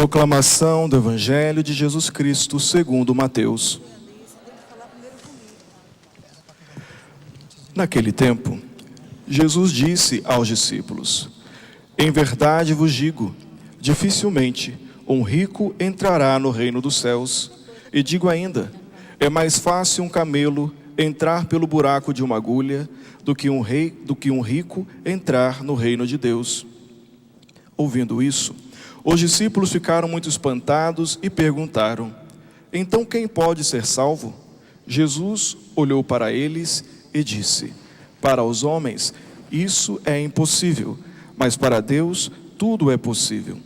Proclamação do Evangelho de Jesus Cristo segundo Mateus. Naquele tempo, Jesus disse aos discípulos: Em verdade vos digo, dificilmente um rico entrará no reino dos céus. E digo ainda, é mais fácil um camelo entrar pelo buraco de uma agulha do que um rico entrar no reino de Deus. Ouvindo isso, os discípulos ficaram muito espantados e perguntaram: Então quem pode ser salvo? Jesus olhou para eles e disse: Para os homens isso é impossível, mas para Deus tudo é possível.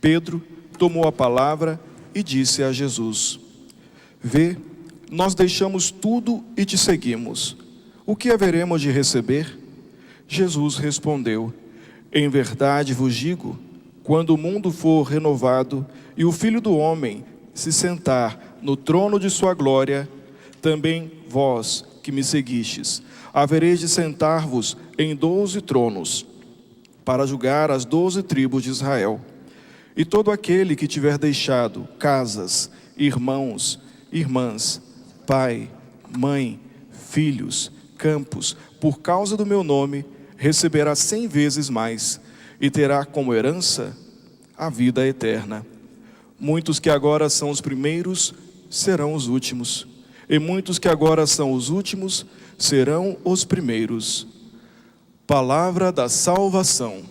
Pedro tomou a palavra e disse a Jesus: Vê, nós deixamos tudo e te seguimos. O que haveremos de receber? Jesus respondeu: Em verdade vos digo, quando o mundo for renovado e o Filho do Homem se sentar no trono de sua glória, também vós que me seguistes, havereis de sentar-vos em 12 tronos, para julgar as 12 tribos de Israel. E todo aquele que tiver deixado casas, irmãos, irmãs, pai, mãe, filhos, campos, por causa do meu nome, receberá 100 vezes mais, e terá como herança a vida eterna. Muitos que agora são os primeiros serão os últimos, e muitos que agora são os últimos serão os primeiros. Palavra da salvação.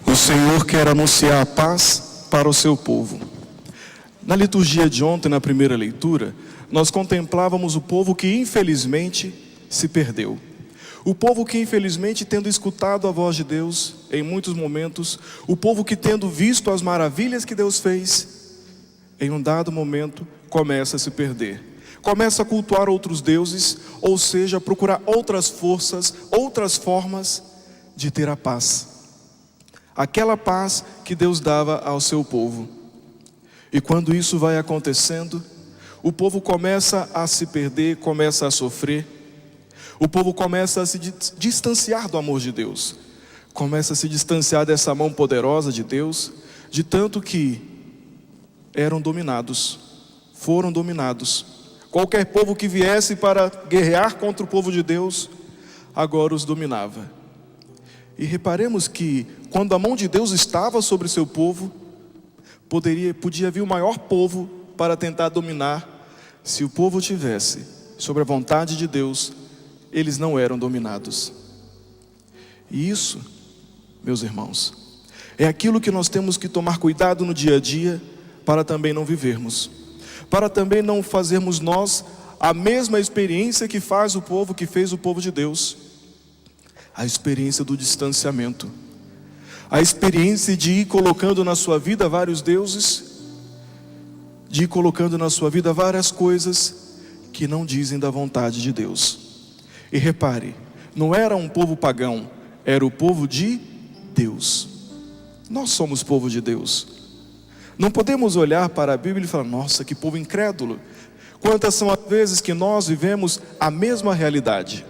O Senhor quer anunciar a paz para o seu povo. Na liturgia de ontem, na primeira leitura, nós contemplávamos o povo que infelizmente se perdeu. O povo que infelizmente, tendo escutado a voz de Deus em muitos momentos, o povo que tendo visto as maravilhas que Deus fez, em um dado momento começa a se perder. Começa a cultuar outros deuses, ou seja, a procurar outras forças, outras formas de ter a paz. Aquela paz que Deus dava ao seu povo. E quando isso vai acontecendo, o povo começa a se perder, começa a sofrer. O povo começa a se distanciar do amor de Deus. Começa a se distanciar dessa mão poderosa de Deus, de tanto que eram dominados, foram dominados. Qualquer povo que viesse para guerrear contra o povo de Deus, agora os dominava. E reparemos que quando a mão de Deus estava sobre o seu povo, podia vir o maior povo para tentar dominar. Se o povo tivesse sobre a vontade de Deus, eles não eram dominados. E isso, meus irmãos, é aquilo que nós temos que tomar cuidado no dia a dia, para também não vivermos, para também não fazermos nós a mesma experiência que fez o povo de Deus. A experiência do distanciamento, a experiência de ir colocando na sua vida vários deuses, de ir colocando na sua vida várias coisas que não dizem da vontade de Deus. E repare, não era um povo pagão, era o povo de Deus. Nós somos povo de Deus. Não podemos olhar para a Bíblia e falar: nossa, que povo incrédulo. Quantas são as vezes que nós vivemos a mesma realidade?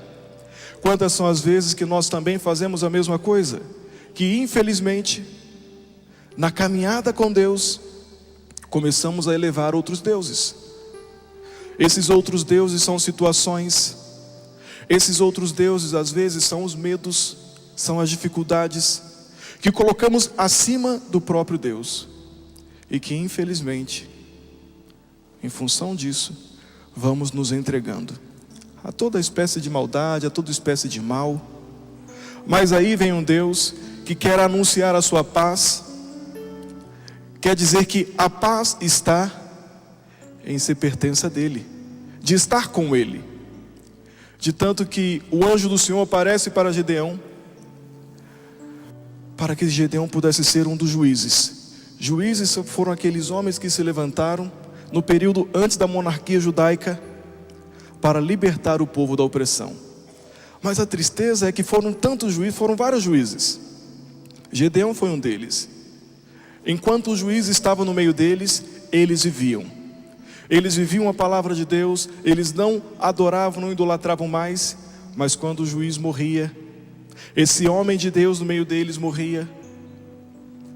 Quantas são as vezes que nós também fazemos a mesma coisa? Que infelizmente, na caminhada com Deus, começamos a elevar outros deuses. Esses outros deuses são situações. Esses outros deuses às vezes são os medos, são as dificuldades, que colocamos acima do próprio Deus. E que infelizmente, em função disso, vamos nos entregando a toda espécie de maldade, a toda espécie de mal. Mas aí vem um Deus que quer anunciar a sua paz. Quer dizer que a paz está em ser pertença dele, de estar com ele. De tanto que o anjo do Senhor aparece para Gedeão, para que Gedeão pudesse ser um dos juízes. Juízes foram aqueles homens que se levantaram no período antes da monarquia judaica, para libertar o povo da opressão. Mas a tristeza é que foram tantos juízes, foram vários juízes. Gedeão foi um deles. Enquanto o juiz estava no meio deles, eles viviam. Eles viviam a palavra de Deus, eles não adoravam, não idolatravam mais, mas quando o juiz morria, esse homem de Deus no meio deles morria,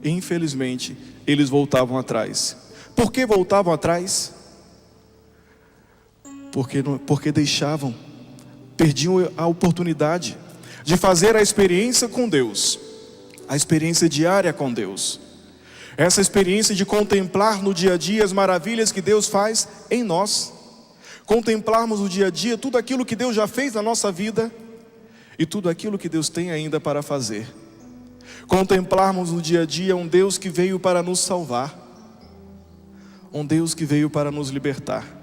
e infelizmente eles voltavam atrás. Por que voltavam atrás? Porque perdiam a oportunidade de fazer a experiência com Deus, a experiência diária com Deus, essa experiência de contemplar no dia a dia as maravilhas que Deus faz em nós, contemplarmos no dia a dia tudo aquilo que Deus já fez na nossa vida e tudo aquilo que Deus tem ainda para fazer, contemplarmos no dia a dia um Deus que veio para nos salvar, um Deus que veio para nos libertar.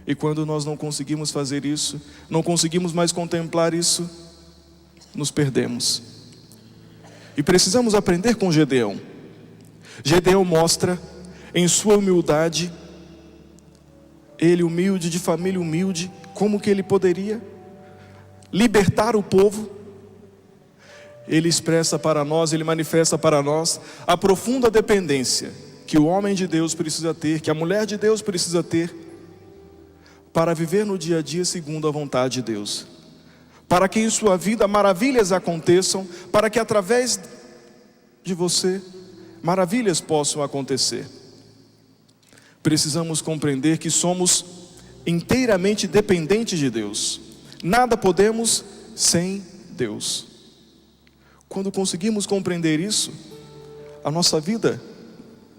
E quando nós não conseguimos fazer isso, não conseguimos mais contemplar isso, nos perdemos. E precisamos aprender com Gedeão. Gedeão mostra em sua humildade, ele humilde, de família humilde, como que ele poderia libertar o povo. Ele expressa para nós, ele manifesta para nós a profunda dependência que o homem de Deus precisa ter, que a mulher de Deus precisa ter, para viver no dia a dia segundo a vontade de Deus, para que em sua vida maravilhas aconteçam, para que através de você maravilhas possam acontecer. Precisamos compreender que somos inteiramente dependentes de Deus, nada podemos sem Deus. Quando conseguimos compreender isso, a nossa vida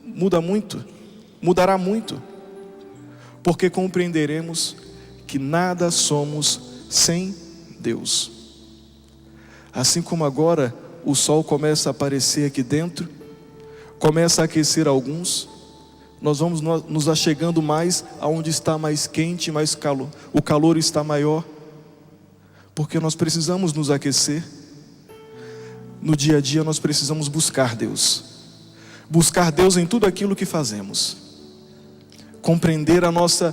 mudará muito, porque compreenderemos que nada somos sem Deus. Assim como agora o sol começa a aparecer aqui dentro, começa a aquecer alguns, nós vamos nos achegando mais aonde está mais quente, mais calor, o calor está maior, porque nós precisamos nos aquecer. No dia a dia nós precisamos buscar Deus em tudo aquilo que fazemos, compreender a nossa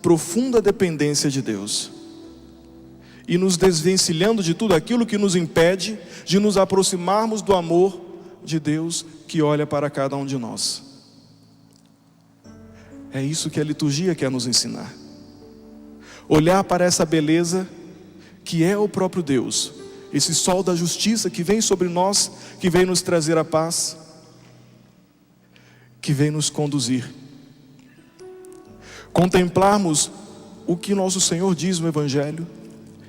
profunda dependência de Deus e nos desvencilhando de tudo aquilo que nos impede de nos aproximarmos do amor de Deus que olha para cada um de nós. É isso que a liturgia quer nos ensinar, olhar para essa beleza que é o próprio Deus, esse sol da justiça que vem sobre nós, que vem nos trazer a paz, que vem nos conduzir. Contemplarmos o que nosso Senhor diz no Evangelho,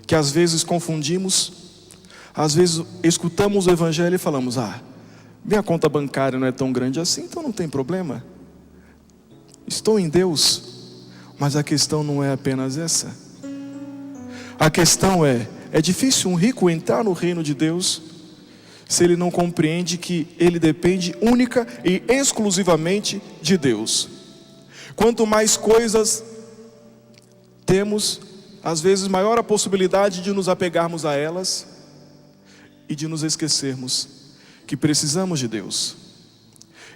que às vezes confundimos, às vezes escutamos o Evangelho e falamos: minha conta bancária não é tão grande assim, então não tem problema, estou em Deus. Mas a questão não é apenas essa. A questão é difícil um rico entrar no reino de Deus se ele não compreende que ele depende única e exclusivamente de Deus. Quanto mais coisas temos, às vezes maior a possibilidade de nos apegarmos a elas e de nos esquecermos que precisamos de Deus.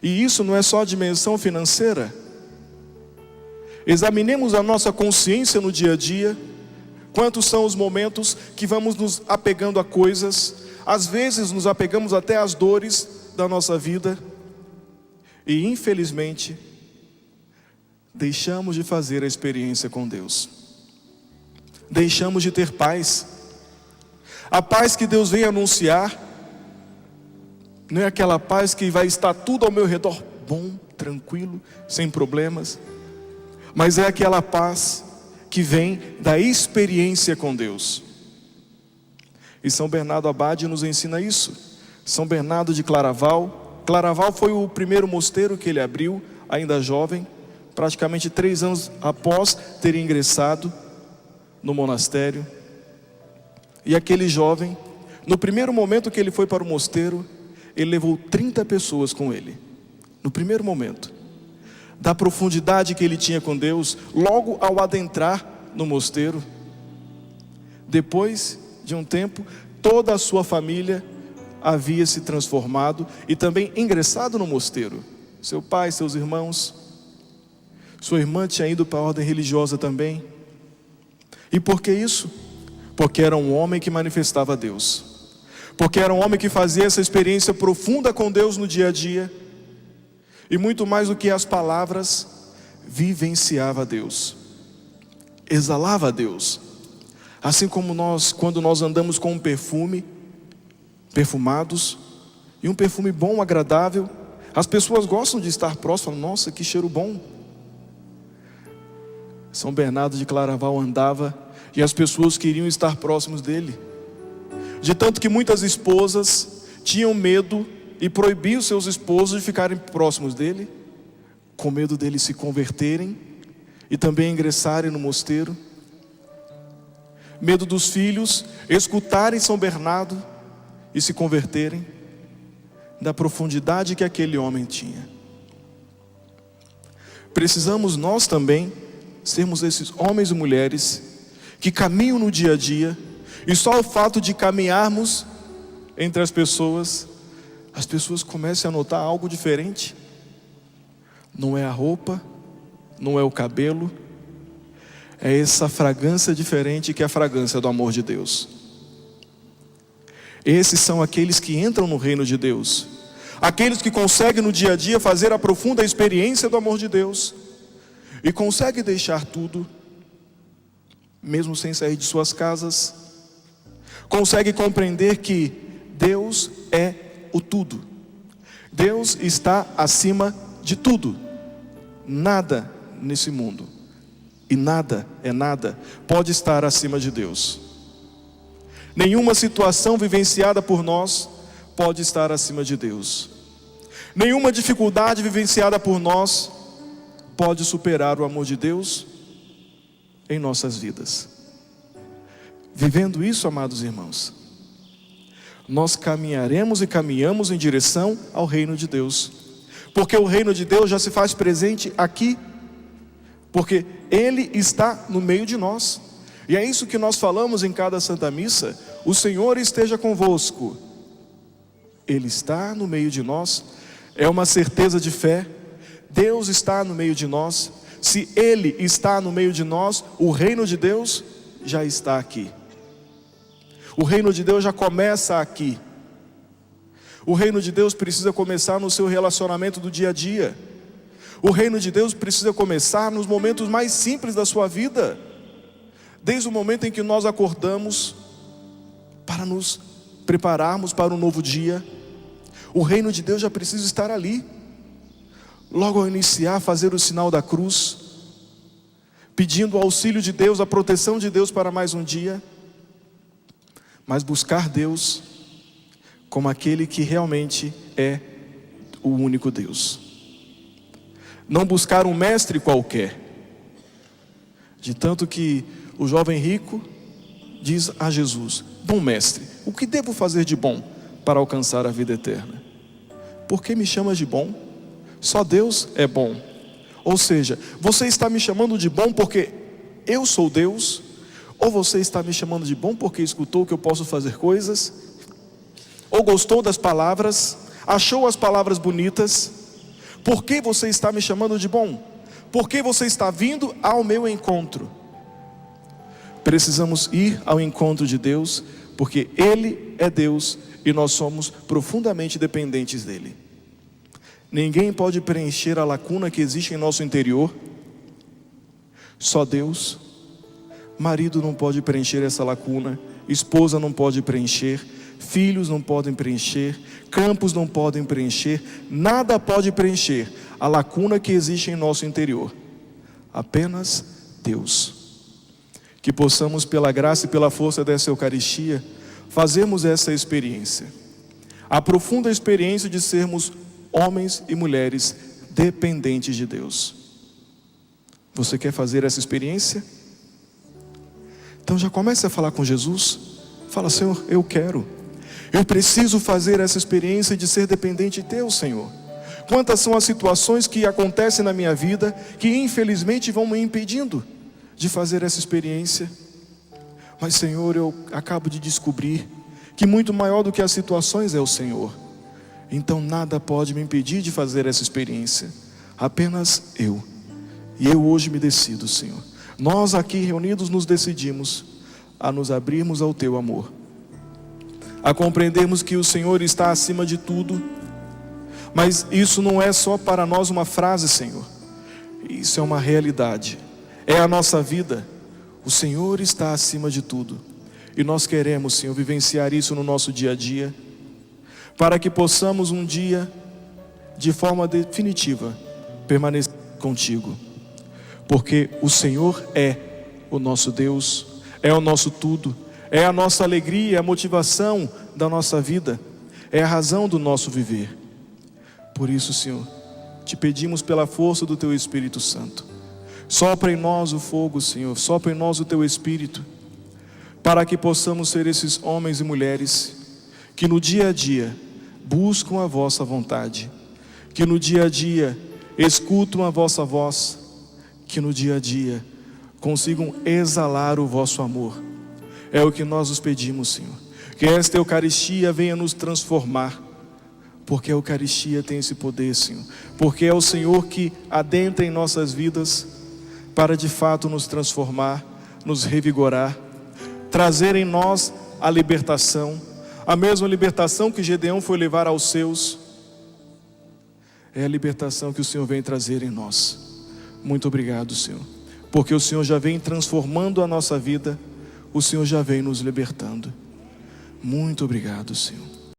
E isso não é só a dimensão financeira. Examinemos a nossa consciência no dia a dia. Quantos são os momentos que vamos nos apegando a coisas, às vezes nos apegamos até às dores da nossa vida, e infelizmente deixamos de fazer a experiência com Deus, deixamos de ter paz. A paz que Deus vem anunciar não é aquela paz que vai estar tudo ao meu redor bom, tranquilo, sem problemas, mas é aquela paz que vem da experiência com Deus. E São Bernardo Abade nos ensina isso. São Bernardo de Claraval foi o primeiro mosteiro que ele abriu, ainda jovem, praticamente 3 anos após ter ingressado no monastério. E aquele jovem, no primeiro momento que ele foi para o mosteiro, ele levou 30 pessoas com ele. No primeiro momento, da profundidade que ele tinha com Deus, logo ao adentrar no mosteiro. Depois de um tempo, toda a sua família havia se transformado e também ingressado no mosteiro. Seu pai, seus irmãos, sua irmã tinha ido para a ordem religiosa também. E por que isso? Porque era um homem que manifestava Deus, porque era um homem que fazia essa experiência profunda com Deus no dia a dia, e muito mais do que as palavras, vivenciava Deus, exalava Deus. Assim como nós, quando nós andamos com um perfume, perfumados, e um perfume bom, agradável, as pessoas gostam de estar próximas, falam, nossa, que cheiro bom. São Bernardo de Claraval andava, e as pessoas queriam estar próximos dele, de tanto que muitas esposas tinham medo e proibiam seus esposos de ficarem próximos dele, com medo deles se converterem e também ingressarem no mosteiro. Medo dos filhos escutarem São Bernardo e se converterem, da profundidade que aquele homem tinha. Precisamos nós também sermos esses homens e mulheres que caminham no dia a dia, e só o fato de caminharmos entre as pessoas começam a notar algo diferente. Não é a roupa, não é o cabelo, é essa fragrância diferente que é a fragrância do amor de Deus. Esses são aqueles que entram no reino de Deus, aqueles que conseguem no dia a dia fazer a profunda experiência do amor de Deus, e conseguem deixar tudo, mesmo sem sair de suas casas, conseguem compreender que Deus é o tudo, Deus está acima de tudo. Nada nesse mundo, e nada é nada, pode estar acima de Deus. Nenhuma situação vivenciada por nós pode estar acima de Deus. Nenhuma dificuldade vivenciada por nós pode superar o amor de Deus em nossas vidas. Vivendo isso, amados irmãos, nós caminharemos e caminhamos em direção ao reino de Deus, porque o reino de Deus já se faz presente aqui, porque Ele está no meio de nós. E é isso que nós falamos em cada Santa Missa: o Senhor esteja convosco. Ele está no meio de nós, é uma certeza de fé. Deus está no meio de nós. Se Ele está no meio de nós, o reino de Deus já está aqui. O reino de Deus já começa aqui. O reino de Deus precisa começar no seu relacionamento do dia a dia. O reino de Deus precisa começar nos momentos mais simples da sua vida, desde o momento em que nós acordamos para nos prepararmos para um novo dia. O reino de Deus já precisa estar ali. Logo ao iniciar, fazer o sinal da cruz, pedindo o auxílio de Deus, a proteção de Deus para mais um dia, mas buscar Deus como aquele que realmente é o único Deus. Não buscar um mestre qualquer, de tanto que o jovem rico diz a Jesus: bom mestre, o que devo fazer de bom para alcançar a vida eterna? Por que me chamas de bom? Só Deus é bom. Ou seja, você está me chamando de bom porque eu sou Deus? Ou você está me chamando de bom porque escutou que eu posso fazer coisas? Ou gostou das palavras? Achou as palavras bonitas? Por que você está me chamando de bom? Por que você está vindo ao meu encontro? Precisamos ir ao encontro de Deus, porque Ele é Deus e nós somos profundamente dependentes dEle. Ninguém pode preencher a lacuna que existe em nosso interior, só Deus. Marido não pode preencher essa lacuna, esposa não pode preencher, filhos não podem preencher, campos não podem preencher, nada pode preencher a lacuna que existe em nosso interior, apenas Deus. Que possamos, pela graça e pela força dessa Eucaristia, fazermos essa experiência, a profunda experiência de sermos homens e mulheres dependentes de Deus. Você quer fazer essa experiência? Então já comece a falar com Jesus. Fala: Senhor, eu quero. Eu preciso fazer essa experiência de ser dependente teu, Senhor. Quantas são as situações que acontecem na minha vida que infelizmente vão me impedindo de fazer essa experiência. Mas, Senhor, eu acabo de descobrir que muito maior do que as situações é o Senhor. Então nada pode me impedir de fazer essa experiência, apenas eu. E eu hoje me decido, Senhor. Nós aqui reunidos nos decidimos a nos abrirmos ao teu amor, a compreendermos que o Senhor está acima de tudo. Mas isso não é só para nós uma frase, Senhor. Isso é uma realidade. É a nossa vida. O Senhor está acima de tudo. E nós queremos, Senhor, vivenciar isso no nosso dia a dia, para que possamos um dia, de forma definitiva, permanecer contigo. Porque o Senhor é o nosso Deus, é o nosso tudo, é a nossa alegria, é a motivação da nossa vida, é a razão do nosso viver. Por isso, Senhor, te pedimos pela força do Teu Espírito Santo. Sopra em nós o fogo, Senhor, sopra em nós o Teu Espírito, para que possamos ser esses homens e mulheres que no dia a dia buscam a vossa vontade, que no dia a dia escutam a vossa voz, que no dia a dia consigam exalar o vosso amor. É o que nós os pedimos, Senhor. Que esta Eucaristia venha nos transformar, porque a Eucaristia tem esse poder, Senhor. Porque é o Senhor que adentra em nossas vidas para de fato nos transformar, nos revigorar, trazer em nós a libertação, a mesma libertação que Gedeão foi levar aos seus. É a libertação que o Senhor vem trazer em nós. Muito obrigado, Senhor, porque o Senhor já vem transformando a nossa vida, o Senhor já vem nos libertando. Muito obrigado, Senhor.